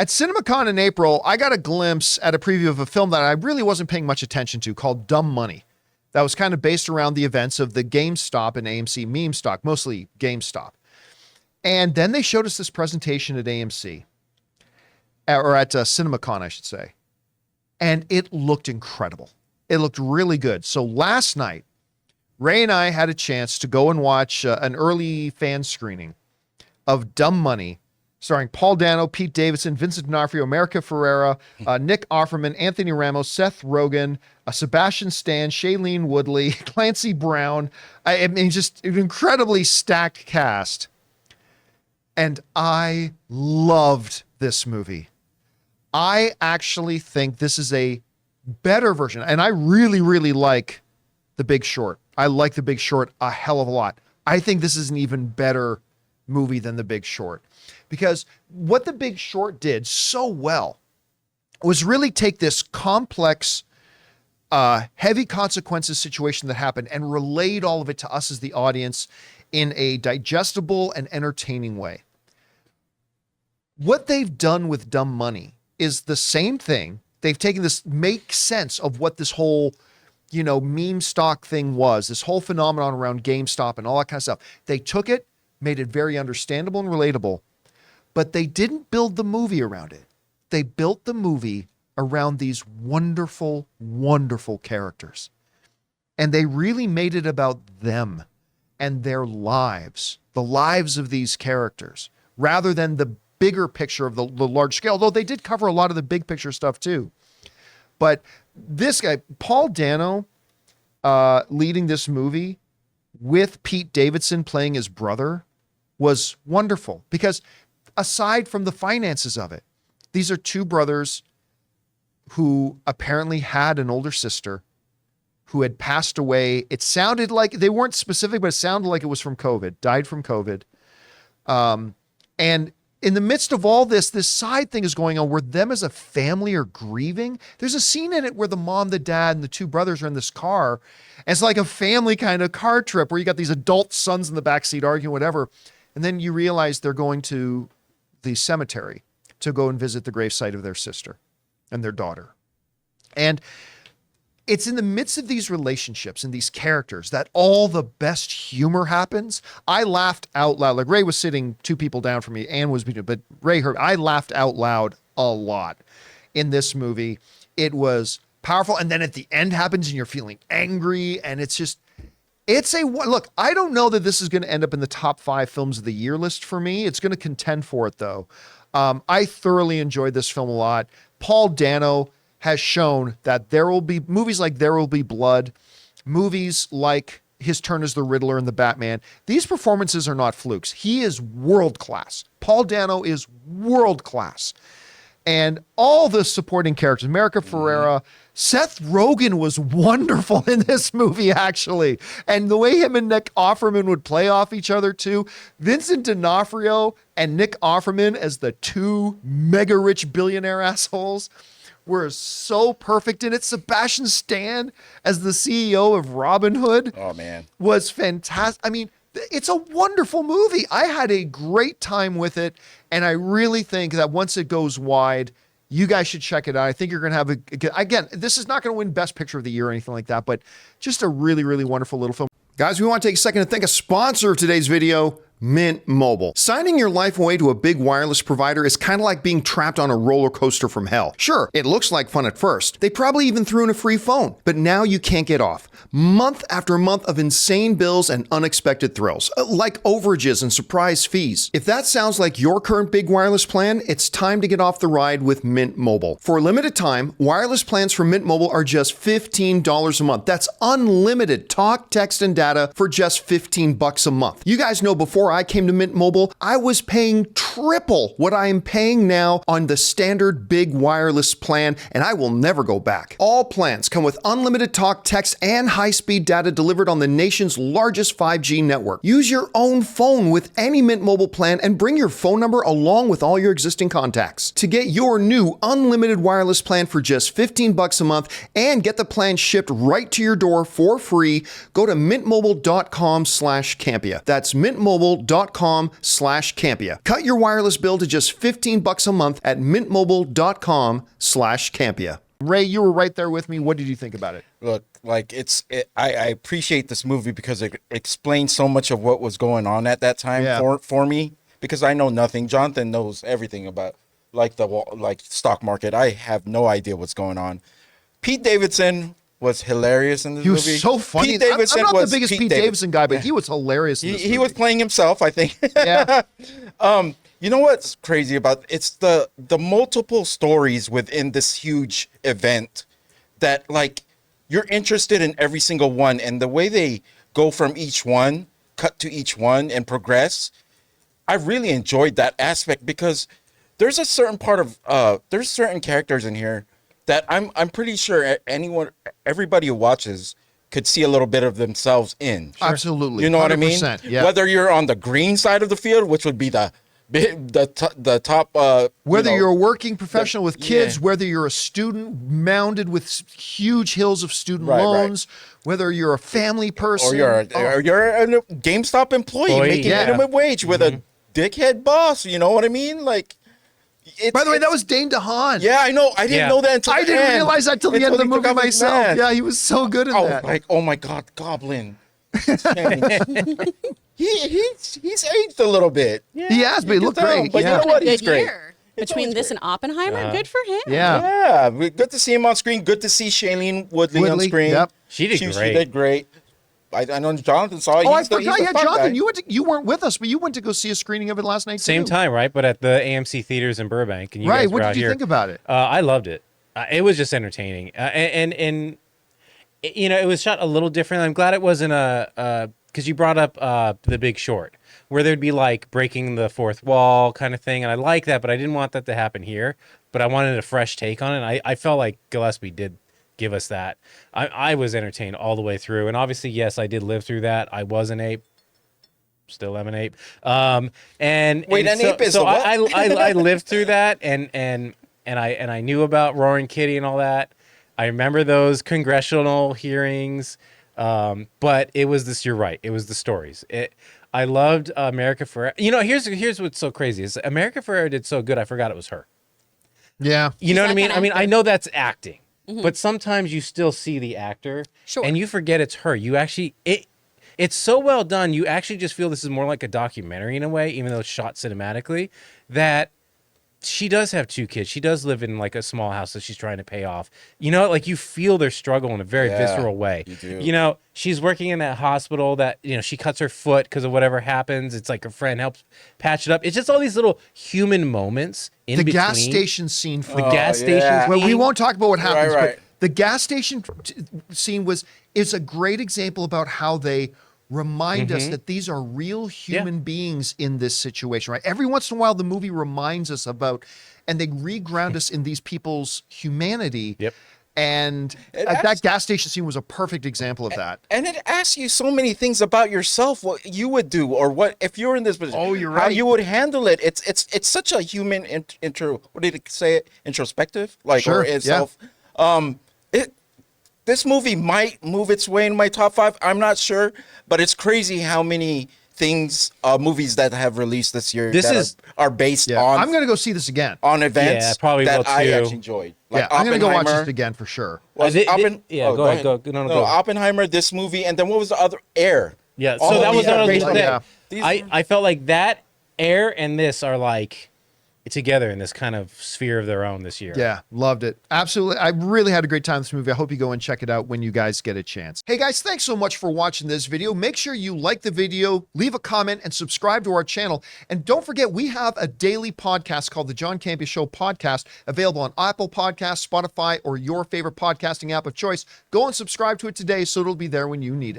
At CinemaCon in April, I got a glimpse at a preview of a film that I really wasn't paying much attention to called Dumb Money. That was kind of based around the events of the GameStop and AMC meme stock, mostly GameStop. And then they showed us this presentation at AMC, or at CinemaCon, I should say. And it looked incredible. It looked really good. So last night, Ray and I had a chance to go and watch an early fan screening of Dumb Money, starring Paul Dano, Pete Davidson, Vincent D'Onofrio, America Ferrera, Nick Offerman, Anthony Ramos, Seth Rogen, Sebastian Stan, Shailene Woodley, Clancy Brown. I mean, just an incredibly stacked cast. And I loved this movie. I actually think this is a better version. And I really, really like The Big Short. I like The Big Short a hell of a lot. I think this is an even better movie than The Big Short. Because what The Big Short did so well was really take this complex, heavy consequences situation that happened and relayed all of it to us as the audience in a digestible and entertaining way. What they've done with Dumb Money is the same thing. They've taken this, make sense of what this whole, meme stock thing was, this whole phenomenon around GameStop and all that kind of stuff. They took it, made it very understandable and relatable, but they didn't build the movie around it. They built the movie around these wonderful, wonderful characters. And they really made it about them and their lives, the lives of these characters, rather than the bigger picture of the large scale, although they did cover a lot of the big picture stuff too. But this guy, Paul Dano, leading this movie with Pete Davidson playing his brother was wonderful, because aside from the finances of it, these are two brothers who apparently had an older sister who had passed away. It sounded like, they weren't specific, but it sounded like it was from COVID, died from COVID. And in the midst of all this side thing is going on where them as a family are grieving. There's a scene in it where the mom, the dad, and the two brothers are in this car. And it's like a family kind of car trip where you got these adult sons in the backseat arguing, whatever. And then you realize they're going to the cemetery to go and visit the gravesite of their sister and their daughter. And it's in the midst of these relationships and these characters that all the best humor happens. I laughed out loud. Like, Ray was sitting 2 people down from me. Anne was, but Ray heard. I laughed out loud a lot in this movie. It was powerful. And then at the end happens and you're feeling angry. And it's just, look, I don't know that this is going to end up in the top 5 films of the year list for me. It's going to contend for it though. I thoroughly enjoyed this film a lot. Paul Dano has shown that there will be movies like There Will Be Blood, movies like His Turn as the Riddler and the Batman. These performances are not flukes. He is world class. Paul Dano is world class. And all the supporting characters, America Ferrera, Seth Rogen was wonderful in this movie, actually. And the way him and Nick Offerman would play off each other, too. Vincent D'Onofrio and Nick Offerman as the 2 mega rich billionaire assholes were so perfect in it. Sebastian Stan as the CEO of Robinhood, oh man, was fantastic. I mean, it's a wonderful movie. I had a great time with it, and I really think that once it goes wide, you guys should check it out. I think you're going to have again, this is not going to win Best Picture of the Year or anything like that, but just a really, really wonderful little film. Guys, we want to take a second to thank a sponsor of today's video, Mint Mobile. Signing your life away to a big wireless provider is kind of like being trapped on a roller coaster from hell. Sure, it looks like fun at first. They probably even threw in a free phone, but now you can't get off. Month after month of insane bills and unexpected thrills, like overages and surprise fees. If that sounds like your current big wireless plan, it's time to get off the ride with Mint Mobile. For a limited time, wireless plans from Mint Mobile are just $15 a month. That's unlimited talk, text, and data for just $15 a month. You guys know before I came to Mint Mobile, I was paying triple what I am paying now on the standard big wireless plan, and I will never go back. All plans come with unlimited talk, text, and high-speed data delivered on the nation's largest 5G network. Use your own phone with any Mint Mobile plan and bring your phone number along with all your existing contacts. To get your new unlimited wireless plan for just $15 a month and get the plan shipped right to your door for free, go to mintmobile.com/Campea. That's mintmobile.com/Campea. mintmobile.com/Campea. Cut your wireless bill to just $15 a month at mintmobile.com/Campea. Ray, you were right there with me. What did you think about it? Look, like I appreciate this movie because it explains so much of what was going on at that time for me, because I know nothing. Jonathan knows everything about like stock market. I have no idea what's going on. Pete Davidson was hilarious in this movie. He was so funny. Pete Davidson I'm not was the biggest Pete Davidson guy, but he was hilarious in this movie. He was playing himself, I think. Yeah. You know what's crazy about it's the multiple stories within this huge event that like you're interested in every single one, and the way they go from each one, cut to each one and progress. I really enjoyed that aspect because there's a certain part of there's certain characters in here that I'm pretty sure everybody who watches could see a little bit of themselves in. Sure. Absolutely. You know what I mean? Yeah. Whether you're on the green side of the field, which would be the top whether you're a working professional with kids, whether you're a student mounded with huge hills of student loans, whether you're a family person, or you're a GameStop employee making minimum wage with a dickhead boss. You know what I mean? Like, by the way, that was Dane DeHaan. Yeah, I know. I didn't know that until I didn't realize that till the end of the movie myself. Yeah, he was so good in that. Like, oh my God, Goblin. He's aged a little bit. Yeah, he has, but he looked great. But you know what? He's great. Between this and Oppenheimer, good for him. Yeah, good to see him on screen. Good to see Shailene Woodley on screen. Yep. She did great. She did great. I know Jonathan saw it. Oh, I forgot. Yeah, Jonathan, you weren't with us, but you went to go see a screening of it last night. Same time, right? But at the AMC theaters in Burbank. And you guys were What out did you here. think about it? I loved it. It was just entertaining, and you know, it was shot a little different. I'm glad it wasn't because you brought up The Big Short, where there'd be like breaking the fourth wall kind of thing, and I like that, but I didn't want that to happen here. But I wanted a fresh take on it. And I felt like Gillespie did give us that. I was entertained all the way through, and obviously, yes, I did live through that. I was an ape, still am an ape. Ape is so what? I lived through that, and I knew about Roaring Kitty and all that. I remember those congressional hearings, but it was this. You're right. It was the stories. I loved America Ferrera. You know, here's what's so crazy is America Ferrera did so good. I forgot it was her. Yeah, you know what I mean. I mean, I know that's acting, but sometimes you still see the actor, and you forget it's her. You actually it's so well done. You actually just feel this is more like a documentary in a way, even though it's shot cinematically. That she does have two kids. She does live in like a small house that she's trying to pay off. You know, like you feel their struggle in a very visceral way. You do. You know, she's working in that hospital that, you know, she cuts her foot because of whatever happens. It's like her friend helps patch it up. It's just all these little human moments in between. The gas station scene. The gas station. Well, we won't talk about what happens, Right. but the gas station scene is a great example about how they remind us that these are real human beings in this situation, right? Every once in a while, the movie reminds us about, and they reground us in these people's humanity. Yep. And that gas station scene was a perfect example of that. And it asks you so many things about yourself, what you would do, or what if you're in this position. Oh, you're how right. you would handle it. It's such a human what did it say? Introspective, like Sure, or itself. This movie might move its way in my top 5. I'm not sure, but it's crazy how many things, movies that have released this year are based on. I'm going to go see this again. On events probably that will I too. actually enjoyed. Like I'm going to go watch Oppenheimer. this again for sure. Go ahead. Go. Oppenheimer, this movie, and then what was the other? Air. Yeah, All so of that was these are what I was based gonna on- say. I felt like that Air and this are like together in this kind of sphere of their own this year. Yeah, loved it. Absolutely. I really had a great time with this movie. I hope you go and check it out when you guys get a chance. Hey guys, thanks so much for watching this video. Make sure you like the video, leave a comment, and subscribe to our channel. And don't forget, we have a daily podcast called the John Campea Show podcast, available on Apple Podcasts, Spotify, or your favorite podcasting app of choice. Go and subscribe to it today so it'll be there when you need it.